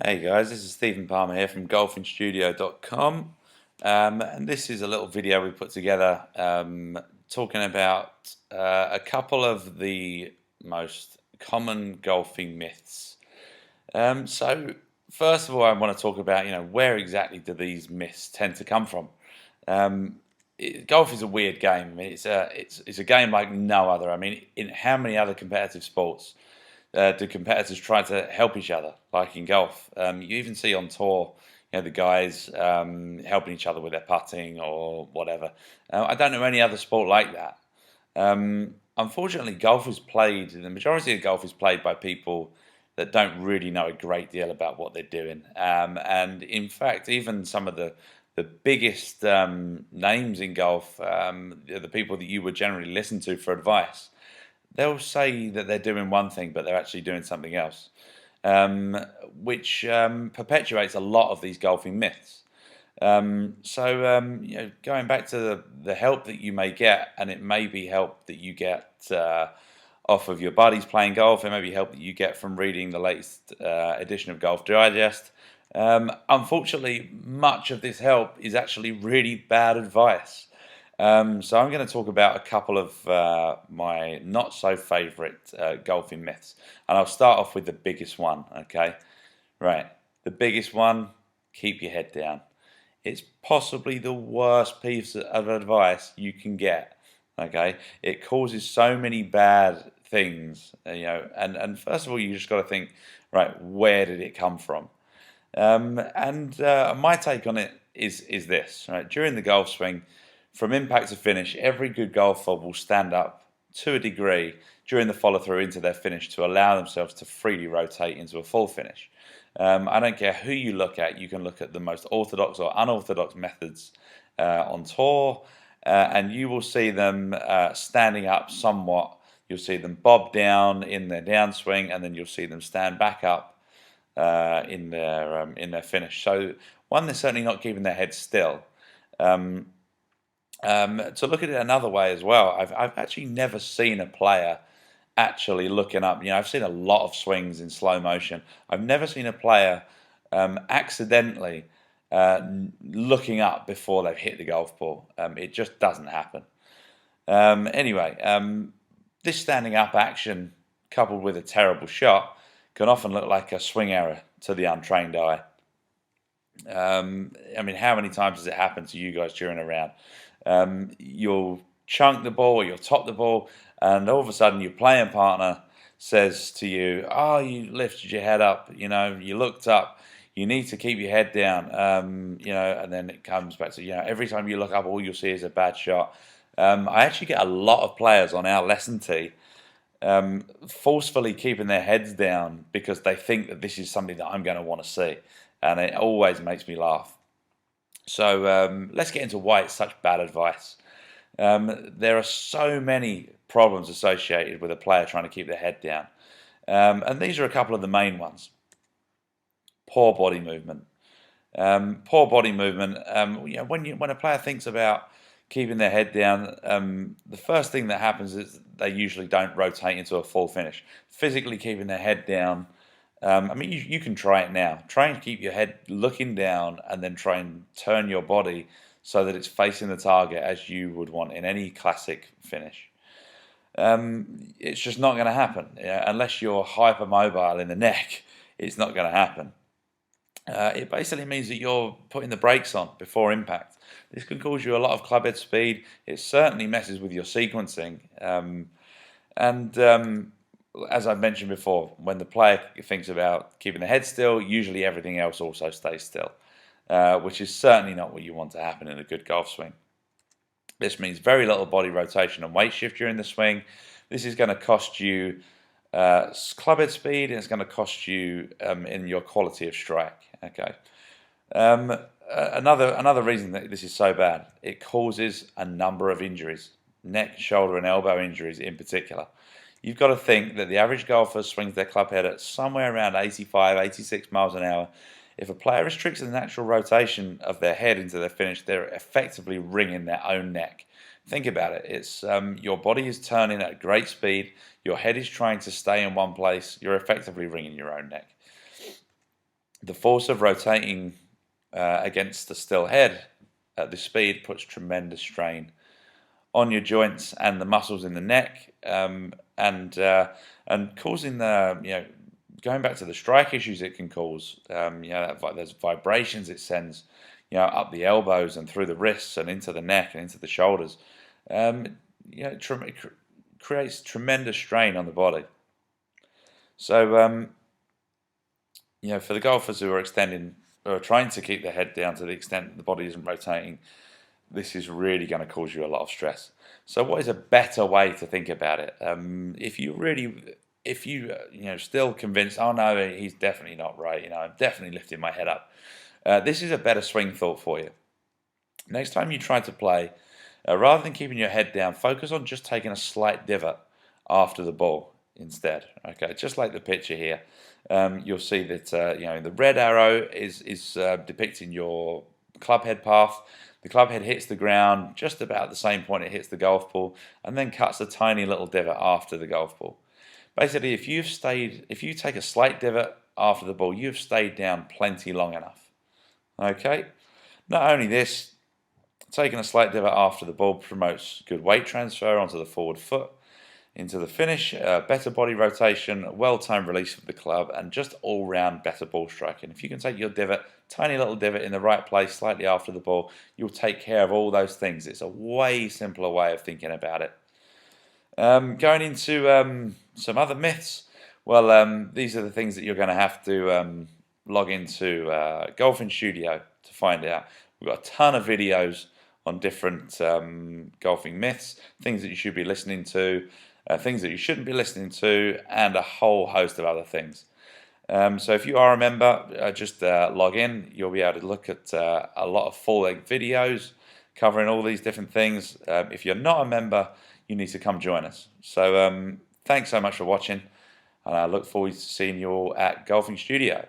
Hey guys, this is Stephen Palmer here from golfingstudio.com, and this is a little video we put together talking about a couple of the most common golfing myths. So first of all, I want to talk about where exactly do these myths tend to come from. Golf is a weird game. I mean, it's a game like no other. I mean, in how many other competitive sports do competitors try to help each other, like in golf? You even see on tour, the guys helping each other with their putting or whatever. I don't know any other sport like that. Unfortunately, golf is played. The majority of golf is played by people that don't really know a great deal about what they're doing. And in fact, even some of the biggest names in golf, the people that you would generally listen to for advice, they'll say that they're doing one thing, but they're actually doing something else, which perpetuates a lot of these golfing myths. Going back to the help that you may get, and it may be help that you get off of your buddies playing golf, it may be help that you get from reading the latest edition of Golf Digest. Unfortunately, much of this help is actually really bad advice. So I'm going to talk about a couple of my not so favourite golfing myths, and I'll start off with the biggest one. Okay, right, the biggest one: keep your head down. It's possibly the worst piece of advice you can get. Okay, it causes so many bad things, and first of all, you just got to think, right, where did it come from? And my take on it is this, right? During the golf swing, from impact to finish, every good golfer will stand up to a degree during the follow through into their finish to allow themselves to freely rotate into a full finish. I don't care who you look at, you can look at the most orthodox or unorthodox methods on tour, and you will see them standing up somewhat. You'll see them bob down in their downswing, and then you'll see them stand back up in their finish. So one, they're certainly not keeping their head still. Um, to look at it another way as well, I've actually never seen a player actually looking up. I've seen a lot of swings in slow motion. I've never seen a player accidentally looking up before they've hit the golf ball. It just doesn't happen. Anyway, this standing up action coupled with a terrible shot can often look like a swing error to the untrained eye. I mean, how many times does it happen to you guys during a round? You'll chunk the ball or you'll top the ball, and all of a sudden your playing partner says to you, "Oh, you lifted your head up. You looked up. You need to keep your head down." And then it comes back to every time you look up, all you'll see is a bad shot. I actually get a lot of players on our lesson tee forcefully keeping their heads down because they think that this is something that I'm going to want to see, and it always makes me laugh. So let's get into why it's such bad advice. There are so many problems associated with a player trying to keep their head down, and these are a couple of the main ones. Poor body movement. Poor body movement. When a player thinks about keeping their head down, the first thing that happens is they usually don't rotate into a full finish. Physically keeping their head down. I mean, you can try it now. Try and keep your head looking down, and then try and turn your body so that it's facing the target as you would want in any classic finish. It's just not going to happen unless you're hypermobile in the neck. It's not going to happen. It basically means that you're putting the brakes on before impact. This can cause you a lot of clubhead speed. It certainly messes with your sequencing. And as I've mentioned before, when the player thinks about keeping the head still, usually everything else also stays still, which is certainly not what you want to happen in a good golf swing. This means very little body rotation and weight shift during the swing. This is going to cost you clubhead speed, and it's going to cost you in your quality of strike. Okay. Another reason that this is so bad, it causes a number of injuries, neck, shoulder, and elbow injuries in particular. You've got to think that the average golfer swings their club head at somewhere around 85, 86 miles an hour. If a player restricts the natural rotation of their head into their finish, they're effectively wringing their own neck. Think about it. It's your body is turning at great speed. Your head is trying to stay in one place. You're effectively wringing your own neck. The force of rotating against the still head at this speed puts tremendous strain on your joints and the muscles in the neck, and causing the going back to the strike issues it can cause. There's vibrations it sends, up the elbows and through the wrists and into the neck and into the shoulders. It creates tremendous strain on the body. So, for the golfers who are trying to keep their head down to the extent that the body isn't rotating, this is really going to cause you a lot of stress. So, what is a better way to think about it? If you still convinced, oh no, he's definitely not right. I'm definitely lifting my head up. This is a better swing thought for you. Next time you try to play, rather than keeping your head down, focus on just taking a slight divot after the ball instead. Okay, just like the picture here, you'll see that the red arrow is depicting your club head path. The club head hits the ground just about the same point it hits the golf ball, and then cuts a tiny little divot after the golf ball. Basically, if you take a slight divot after the ball, you've stayed down plenty long enough. Okay. Not only this, taking a slight divot after the ball promotes good weight transfer onto the forward foot into the finish, better body rotation, well-timed release of the club, and just all-round better ball striking. If you can take your divot, tiny little divot in the right place slightly after the ball, you'll take care of all those things. It's a way simpler way of thinking about it. Going into some other myths, well, these are the things that you're going to have to log into Golfing Studio to find out. We've got a ton of videos on different golfing myths, things that you should be listening to, things that you shouldn't be listening to, and a whole host of other things. So if you are a member, just log in. You'll be able to look at a lot of full-length videos covering all these different things. If you're not a member, you need to come join us. So thanks so much for watching, and I look forward to seeing you all at Golfing Studio.